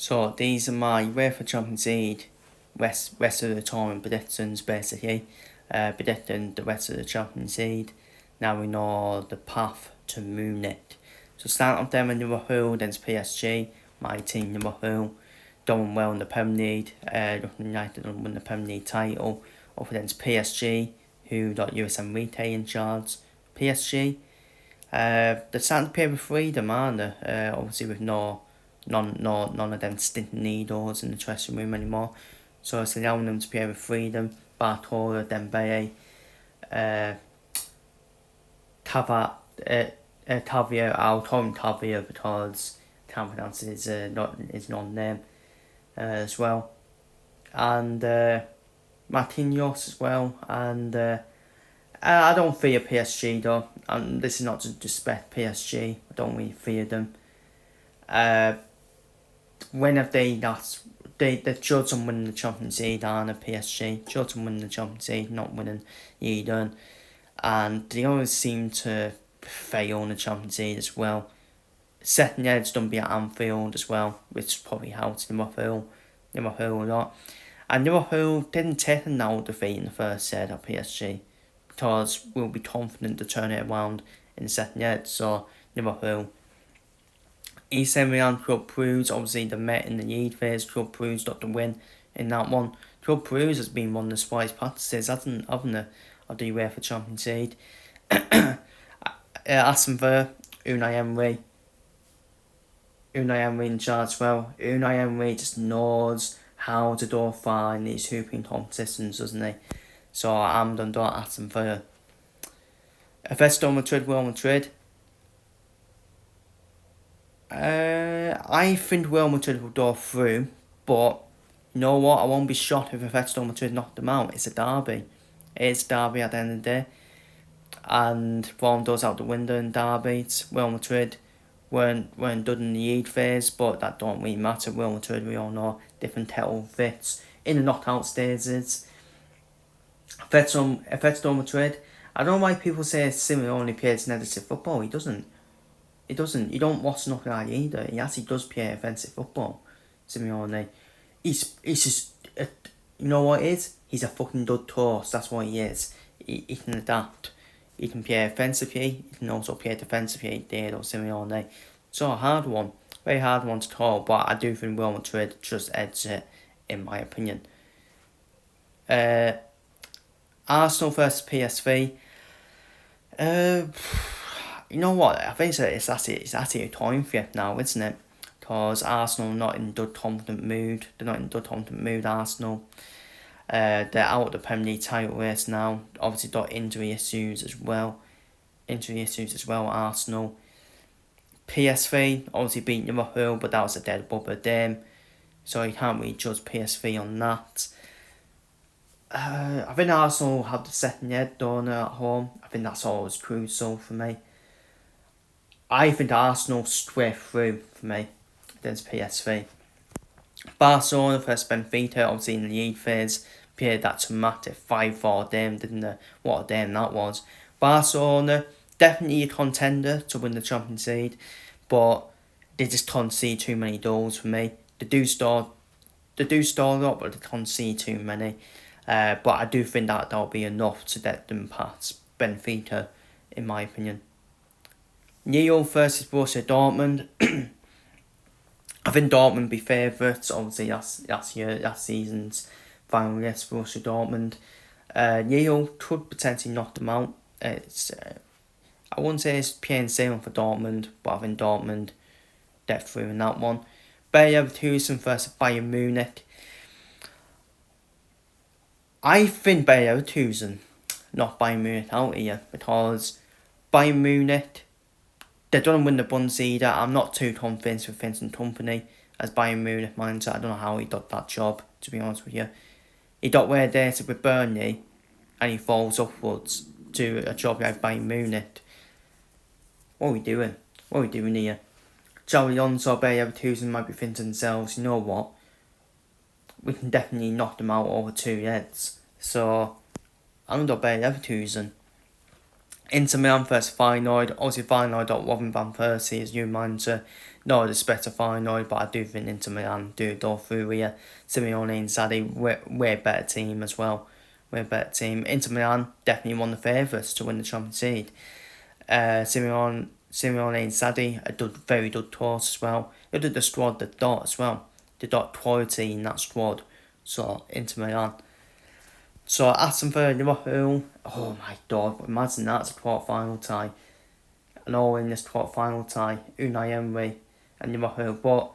So these are my UEFA Champions League rest of the tournament predictions basically. Predicting the rest of the Champions League. Now we know the path to Munich. So start off them in Liverpool, then it's PSG, my team Liverpool. Doing well in the Premier League. United don't win the Premier League title. Up against PSG, who got USM Retail in charge. PSG, they're starting to play with freedom, aren't they? Obviously with none of them stinking needles in the dressing room anymore. So it's allowing them to play with freedom. Bartola, Dembele, Tavia, I'll call him Tavia because can't pronounce his non-name as well. And Marquinhos as well. And I don't fear PSG though. And this is not to disrespect PSG. I don't really fear them. When have they not? They've chosen winning the Champions League, aren't they, PSG? Chosen winning the Champions League, not winning either. And they always seem to fail in the Champions League as well. Second year's done be at Anfield as well, which probably helps Liverpool a lot. And Liverpool didn't take a nail defeat in the first set at PSG because we'll be confident to turn it around in the second year. So Liverpool. AC Milan, Club Brugge, obviously they met in the league phase. Club Brugge got the win in that one. Club Brugge has been one of the surprise practices, hasn't it, of the UEFA Champions League. Aston Villa, Unai Emery in charge as well. Unai Emery just knows how to do far in these hooping competitions, doesn't he? So I'm done at Aston Villa. Atletico Madrid, Real Madrid. I think Real Madrid will go through, but you know what? I won't be shocked if Atletico Madrid knock them out. It's a derby. It's a derby at the end of the day. And form goes out the window in derbies. Real Madrid weren't done in the league phase, but that don't really matter. Real Madrid, we all know, different title fits in the knockout stages. Atletico Madrid, I don't know why people say Simeone plays negative football. He doesn't. You don't watch nothing like either. He actually does play offensive football, Simeone. He's just, you know what it is? He's a fucking dud toast, that's what he is. He can adapt. He can play offensively, he can also play defensively, Diego Simeone. So a hard one, very hard one to call, but I do think Real Madrid just edges it, in my opinion. Arsenal versus PSV. You know what? I think it's actually a time flip now, isn't it? Because Arsenal are not in good confident mood. They're not in good confident mood, Arsenal. They're out of the Premier League title race now. Obviously got injury issues as well, Arsenal. PSV obviously beat Liverpool, but that was a dead rubber game. So you can't really judge PSV on that. I think Arsenal have the second head done at home. I think that's always crucial for me. I think Arsenal straight through for me against PSV. Barcelona versus Benfica, obviously in the league phase, played that traumatic 5-4 game, didn't they? What a game that was. Barcelona, definitely a contender to win the Champions League, but they just concede too many goals for me. They do score a lot, but they concede too many. But I do think that'll be enough to get them past Benfica, in my opinion. Lille versus Borussia Dortmund. I think Dortmund be favourites. Obviously, last season's final against Borussia Dortmund. Lille could potentially knock them out. It's I wouldn't say it's plain sailing for Dortmund, but I think Dortmund get through in that one. Bayer Leverkusen versus Bayern Munich. I think Bayer Leverkusen knock Bayern Munich out here because Bayern Munich, they don't win the Bundesliga. I'm not too convinced with Vincent Kompany as Bayern Munich manager. I don't know how he got that job, to be honest with you. He got where there with Burnley and he falls upwards to a job like Bayern Munich. What are we doing? What are we doing here? Xabi Alonso, Bayer Leverkusen might be thinking to themselves, you know what? We can definitely knock them out over 2 heads. So, I'm going to Bayer Leverkusen. Inter Milan versus Feyenoord. Obviously, Feyenoord got Robin van Persie as new manager. not as better final, but I do think Inter Milan do go through here. Simeone and Inzaghi, we're a better team as well. We're a better team. Inter Milan definitely one of the favourites to win the Champions League. Simeone and Inzaghi did very good tours as well. They did the squad they got as well. They got quality in that squad. So Inter Milan. So Aston Villa, Liverpool. Oh my God! Imagine that's a quarter-final tie. And all in this quarter-final tie. Unai Emery and Liverpool. But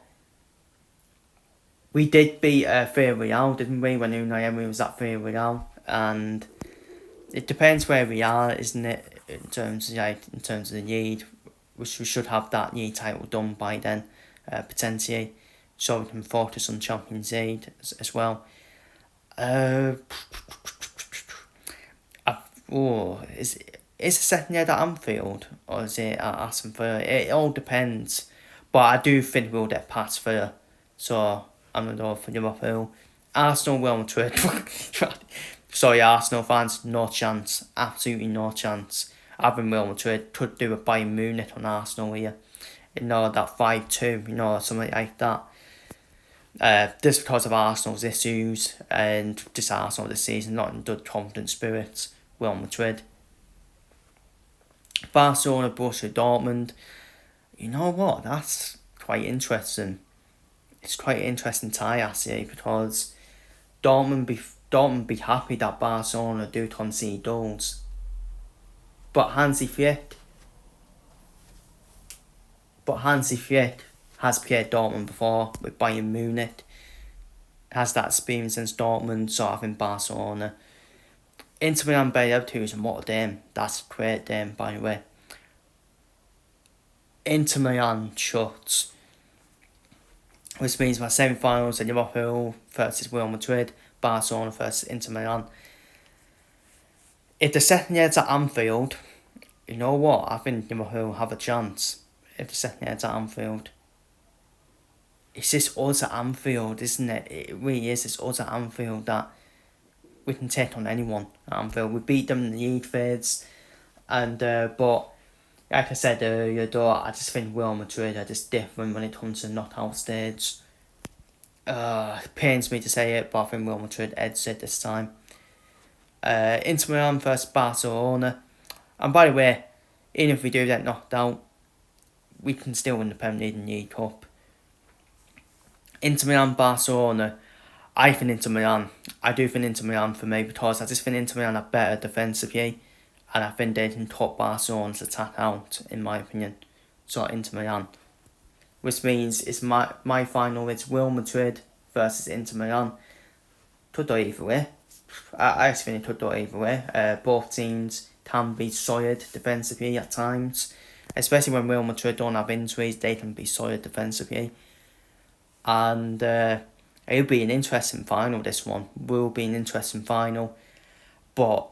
we did beat Villarreal, didn't we? When Unai Emery was at Villarreal, and it depends where we are, isn't it? In terms of the league, which we should have that league title done by then, potentially, so we can focus on Champions League as well. Is the second leg at Anfield or is it at Aston Villa? It all depends, but I do think we'll get past Villa, so I'm gonna go for Liverpool. Arsenal, Real Madrid. Sorry, Arsenal fans, no chance, absolutely no chance. I think Real Madrid could do a Bayern Munich on Arsenal here. That 5-2, something like that. Just because of Arsenal's issues and just Arsenal this season, not in good confident spirits. Real Madrid. Barcelona, Borussia Dortmund. You know what? That's quite interesting. It's quite an interesting tie actually, because Dortmund be happy that Barcelona do concede goals. But Hansi Flick has played Dortmund before with Bayern Munich. Has that experience since Dortmund, so I think Barcelona. Inter Milan Bayern 2 and what a game. That's a great game, by the way. Inter Milan shuts, which means my semi-finals are Liverpool versus Real Madrid, Barcelona versus Inter Milan. If the second year's at Anfield, you know what? I think Liverpool have a chance. If the second year's at Anfield. It's just us at Anfield, isn't it? It really is. It's us at Anfield that we can take on anyone at Anfield. We beat them in the league phase, and but like I said earlier, though, I just think Real Madrid are just different when it comes to knockout stage. It pains me to say it, but I think Real Madrid edged it this time. Inter Milan versus Barcelona, and by the way, even if we do get knocked out, we can still win the Premier League and League Cup. Inter Milan, Barcelona. I do think Inter Milan for me, because I just think Inter Milan are better defensively, and I think they can cut Barcelona's attack out, in my opinion. So Inter Milan. Which means it's my final is Real Madrid versus Inter Milan. Could go either way. I actually think it could go either way. Both teams can be solid defensively at times. Especially when Real Madrid don't have injuries, they can be solid defensively. And it'll be an interesting final, this one. Will be an interesting final. But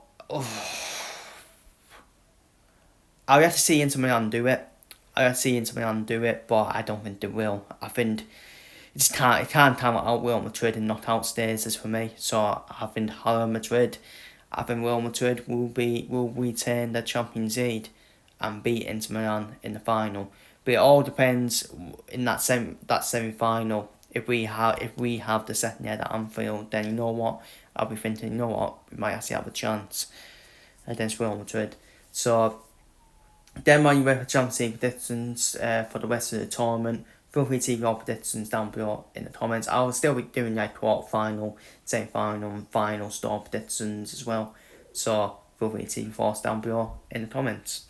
I'll have to see Inter Milan do it. But I don't think they will. I think it can't count out Real Madrid in knockout stages for me. So I think Real Madrid will retain the Champions League and beat Inter Milan in the final. But it all depends in that semi final. If we have the second leg at Anfield, then you know what, I'll be thinking, we might actually have a chance against Real Madrid. So then my UEFA Champions League predictions for the rest of the tournament. Feel free to leave your predictions down below in the comments. I'll still be doing quarter-final, semi-final and final store predictions as well. So feel free to leave your thoughts down below in the comments.